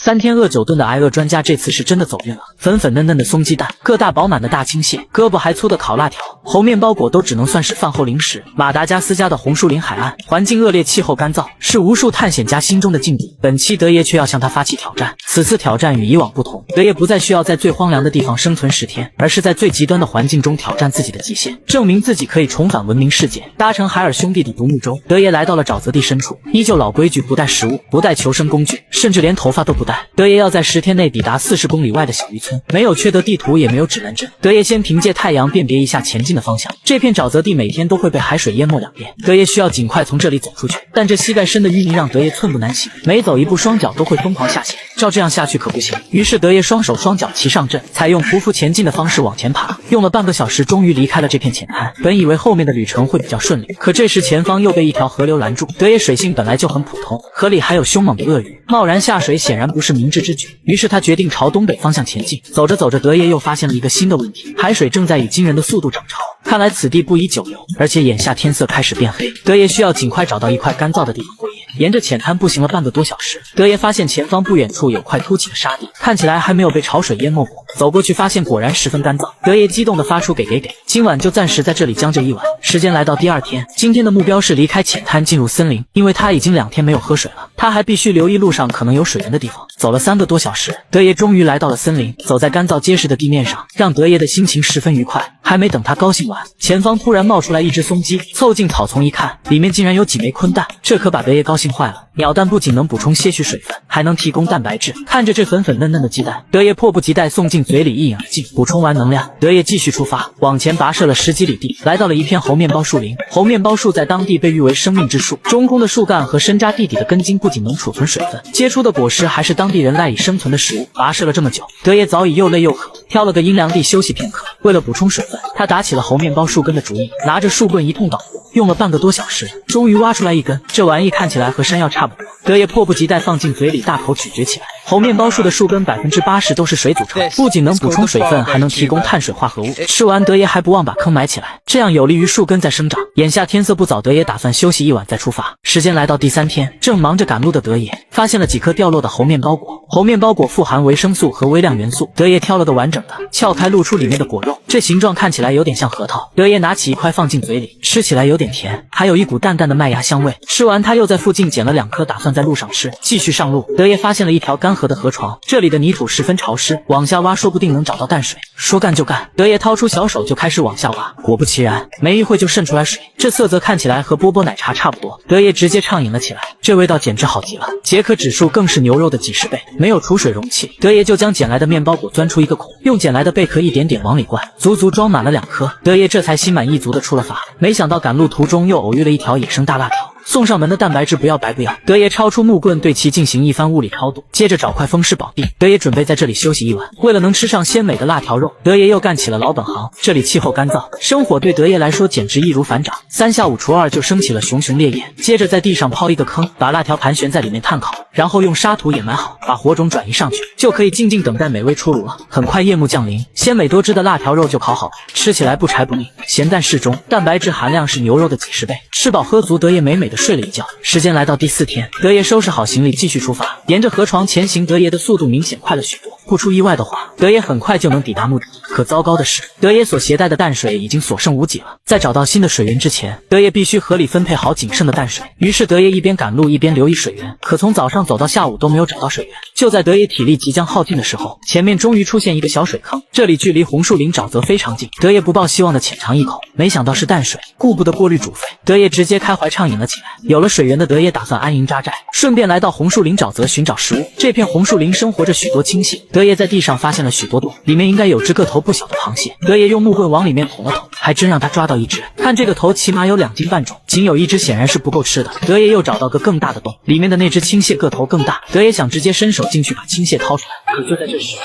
3天饿9顿的挨饿专家这次是真的走运了，粉粉嫩嫩的松鸡蛋，个大饱满的大青蟹，胳膊还粗的烤辣条，猴面包果都只能算是饭后零食。马达加斯加的红树林海岸，环境恶劣，气候干燥，是无数探险家心中的禁地。本期德爷却要向他发起挑战。此次挑战与以往不同，德爷不再需要在最荒凉的地方生存10天，而是在最极端的环境中挑战自己的极限，证明自己可以重返文明世界。搭乘海尔兄弟的独木舟，德爷来到了沼泽地深处，依旧老规矩，不带食物，不带求生工具，甚至连头发都不带。德爷要在10天内抵达40公里外的小渔村，没有缺德地图，也没有指南针。德爷先凭借太阳辨别一下前进的方向。这片沼泽地每天都会被海水淹没2遍，德爷需要尽快从这里走出去。但这膝盖深的淤泥让德爷寸步难行，每走一步双脚都会疯狂下潜。照这样下去可不行，于是德爷双手双脚齐上阵，采用匍匐前进的方式往前爬，用了半个小时，终于离开了这片浅滩。本以为后面的旅程会比较顺利，可这时前方又被一条河流拦住。德爷水性本来就很普通，河里还有凶猛的鳄鱼，贸然下水显然不是明智之举。于是他决定朝东北方向前进。走着走着，德爷又发现了一个新的问题，海水正在以惊人的速度涨潮，看来此地不宜久留，而且眼下天色开始变黑，德爷需要尽快找到一块干燥的地方过夜。沿着浅滩步行了半个多小时，德爷发现前方不远处有块凸起的沙地，看起来还没有被潮水淹没过。走过去发现果然十分干燥，德爷激动地发出给，今晚就暂时在这里将就一晚。时间来到第2天，今天的目标是离开浅滩进入森林，因为他已经2天没有喝水了，他还必须留意路上可能有水源的地方。走了3个多小时，德爷终于来到了森林，走在干燥结实的地面上，让德爷的心情十分愉快。还没等他高兴完，前方突然冒出来一只松鸡，凑近草丛一看，里面竟然有几枚鲲蛋，这可把德爷高兴坏了。鸟蛋不仅能补充些许水分，还能提供蛋白质。看着这粉粉嫩嫩的鸡蛋，德爷迫不及待送进嘴里一饮而尽。补充完能量，德爷继续出发，往前跋涉了10几里地，来到了一片猴面包树林。猴面包树在当地被誉为生命之树，中空的树干和深扎地底的根茎不仅能储存水分，结出的果实还是当地人赖以生存的食物。跋涉了这么久，德爷早已又累又渴，挑了个阴凉地休息片刻。为了补充水分，他打起了猴面包树根的主意，拿着树棍一通捣鼓，用了半个多小时，终于挖出来一根。这玩意看起来和山药差不多，德爷迫不及待放进嘴里大口咀嚼起来。猴面包树的树根80%都是水组成，不仅能补充水分，还能提供碳水化合物。吃完，德爷还不忘把坑埋起来，这样有利于树根再生长。眼下天色不早，德爷打算休息一晚再出发。时间来到第3天，正忙着赶路的德爷发现了几颗掉落的猴面包果。猴面包果富含维生素和微量元素，德爷挑了个完整的，撬开露出里面的果肉，这形状看起来有点像核桃。德爷拿起一块放进嘴里，吃起来有点甜，还有一股淡淡的麦芽香味。吃完，他又在附近捡了2颗，打算在路上吃。继续上路，德爷发现了一条干涸的河床，这里的泥土十分潮湿，往下挖说不定能找到淡水。说干就干，德爷掏出小手就开始往下挖，果不其然，没一会就渗出来水，这色泽看起来和波波奶茶差不多。德爷直接畅饮了起来，这味道简直好极了，解渴指数更是牛肉的几10倍。没有储水容器，德爷就将捡来的面包果钻出一个孔，用捡来的贝壳一点点往里灌，足足装满了2颗。德爷这才心满意足的出了发。没想到赶路途中又偶遇了一条野生大辣条，送上门的蛋白质不要白不要。德爷抄出木棍对其进行一番物理超度，接着找块风湿宝地，德爷准备在这里休息一晚。为了能吃上鲜美的辣条肉，德爷又干起了老本行。这里气候干燥，生火对德爷来说简直易如反掌，3下5除2就升起了熊熊烈焰。接着在地上抛一个坑，把辣条盘旋在里面炭烤，然后用沙土掩埋好，把火种转移上去，就可以静静等待美味出炉了。很快夜幕降临，鲜美多汁的辣条肉就烤好了，吃起来不柴不腻，咸淡适中，蛋白质含量是牛肉的几10倍。吃饱喝足，德爷美美的睡了一觉。时间来到第4天，德爷收拾好行李继续出发，沿着河床前行，德爷的速度明显快了许多。不出意外的话，德爷很快就能抵达目的地。可糟糕的是，德爷所携带的淡水已经所剩无几了。在找到新的水源之前，德爷必须合理分配好仅剩的淡水。于是德爷一边赶路一边留意水源，可从早上走到下午都没有找到水源。就在德爷体力即将耗尽的时候，前面终于出现一个小水坑，这里距离红树林沼泽非常近。德爷不抱希望的浅尝一口，没想到是淡水，顾不得过滤煮沸，德爷直接开怀畅饮了起来。有了水源的德爷打算安营扎寨，顺便来到红树林沼泽寻找食物。这片红树林生活着许多青蟹，德爷在地上发现了许多洞，里面应该有只个头不小的螃蟹。德爷用木棍往里面捅了捅，还真让他抓到一只，看这个头起码有2斤半重，仅有一只显然是不够吃的。德爷又找到个更大的洞，里面的那只青蟹个头更大，德爷想直接伸手进去把青蟹掏出来，可就在这时，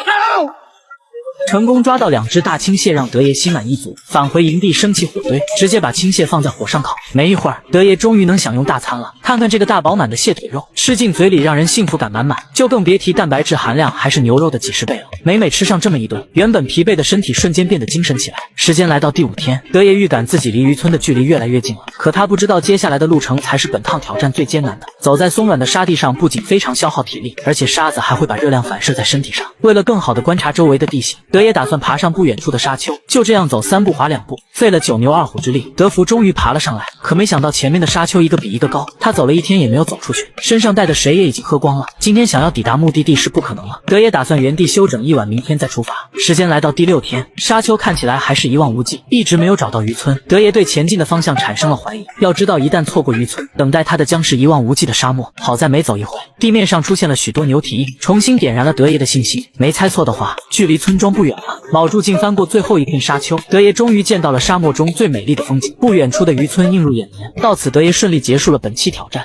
成功抓到2只大青蟹，让德爷心满意足。返回营地，升起火堆，直接把青蟹放在火上烤。没一会儿，德爷终于能享用大餐了。看看这个大饱满的蟹腿肉，吃进嘴里让人幸福感满满，就更别提蛋白质含量还是牛肉的几10倍了。每每吃上这么一顿，原本疲惫的身体瞬间变得精神起来。时间来到第5天，德爷预感自己离渔村的距离越来越近了，可他不知道接下来的路程才是本趟挑战最艰难的。走在松软的沙地上，不仅非常消耗体力，而且沙子还会把热量反射在身体上。为了更好的观察周围的地形，德爷打算爬上不远处的沙丘。就这样走3步滑2步，费了9牛2虎之力，德福终于爬了上来。可没想到前面的沙丘一个比一个高，他走了1天也没有走出去，身上带的水也已经喝光了。今天想要抵达目的地是不可能了。德爷打算原地休整1晚，明天再出发。时间来到第6天，沙丘看起来还是一望无际，一直没有找到渔村。德爷对前进的方向产生了怀疑，要知道一旦错过渔村，等待他的将是一望无际的沙漠。好在没走一会，地面上出现了许多牛蹄印，重新点燃了德爷的信心。没猜错的话，距离村庄不远了。卯住劲翻过最后一片沙丘，德爷终于见到了沙漠中最美丽的风景。不远处的渔村映入眼帘。到此，德爷顺利结束了本期挑战。